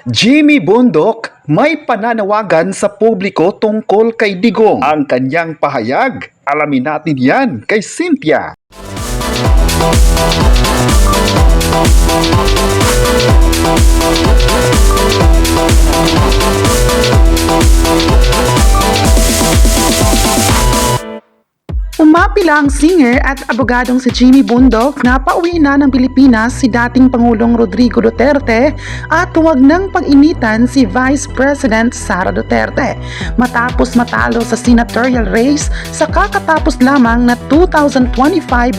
Jimmy Bundok may pananawagan sa publiko tungkol kay Digong. Ang kanyang pahayag, alamin natin yan kay Cynthia. Umapila ang singer at abogadong si Jimmy Bundok na pauwi na ng Pilipinas si dating Pangulong Rodrigo Duterte at huwag nang pag-initan si Vice President Sara Duterte matapos matalo sa senatorial race sa kakatapos lamang na 2025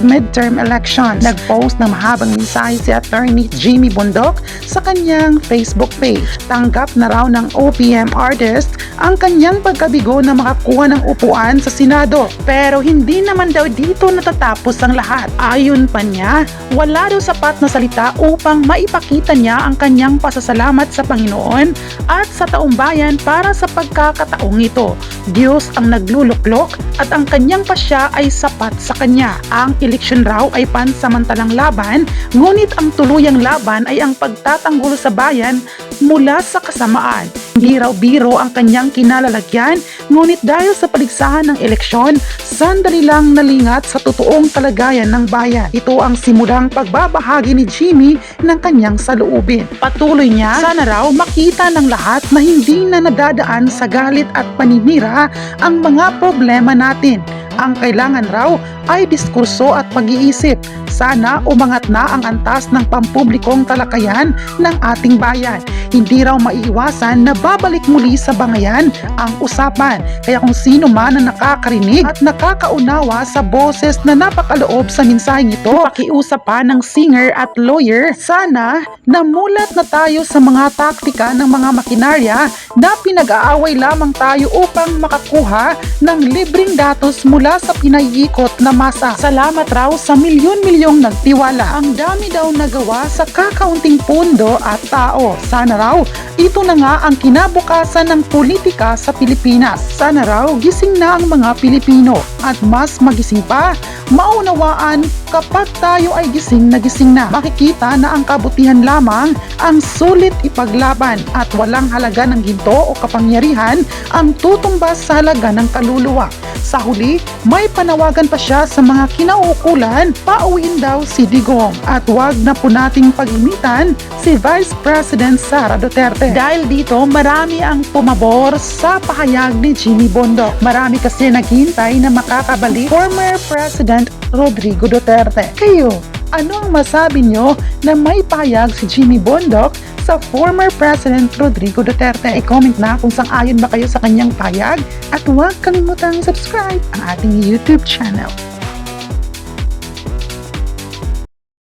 midterm elections. Nag-post ng mahabang mensahe si Attorney Jimmy Bundok sa kanyang Facebook page. Tanggap na raw ng OPM artist ang kanyang pagkabigo na makakuha ng upuan sa Senado, pero hindi naman daw dito natatapos ang lahat. Ayon pa niya, wala daw sapat na salita upang maipakita niya ang kanyang pasasalamat sa Panginoon at sa taong bayan para sa pagkakataong ito. Diyos ang nagluluklok at ang kanyang pasya ay sapat sa kanya. Ang eleksyon raw ay pansamantalang laban, ngunit ang tuluyang laban ay ang pagtatanggol sa bayan mula sa kasamaan. Hindi raw biro ang kanyang kinalalagyan, ngunit dahil sa paligsahan ng eleksyon, sandali lang nalingat sa totoong kalagayan ng bayan. Ito ang simulang pagbabahagi ni Jimmy ng kanyang saloobin. Patuloy niya, sana raw makita ng lahat na hindi na nadadaan sa galit at paninira ang mga problema natin. Ang kailangan raw ay diskurso at pag-iisip. Sana umangat na ang antas ng pampublikong talakayan ng ating bayan. Hindi raw maiiwasan na babalik muli sa bangayan ang usapan. Kaya kung sino man na nakakarinig at nakakaunawa sa boses na napakaloob sa mensaheng ito, pakiusap pa ng singer at lawyer, sana namulat na tayo sa mga taktika ng mga makinarya na pinag-aaway lamang tayo upang makakuha ng libreng datos mula sa pinaiikot na masa. Salamat raw sa milyon-milyong nagtiwala. Ang dami daw nagawa sa kakaunting pundo at tao. Sana raw ito na nga ang kinabukasan ng politika sa Pilipinas. Sana raw gising na ang mga Pilipino at mas magising pa, maunawaan kapag tayo ay gising na makikita na ang kabutihan lamang ang sulit ipaglaban at walang halaga ng ginto o kapangyarihan ang tutumbas sa halaga ng kaluluwa. Sa huli, may panawagan pa siya sa mga kinauukulan, pauwiin daw si Digong at wag na po nating pag-imitan si Vice President Sara Duterte. Dahil dito, marami ang pumabor sa pahayag ni Jimmy Bundok. Marami kasi naghihintay na makakabalik former President Rodrigo Duterte. Kayo, ano ang masabi nyo na may pahayag si Jimmy Bundok sa former President Rodrigo Duterte? I-comment na kung sang-ayon ba kayo sa kanyang pahayag at huwag kalimutang subscribe ang ating YouTube channel.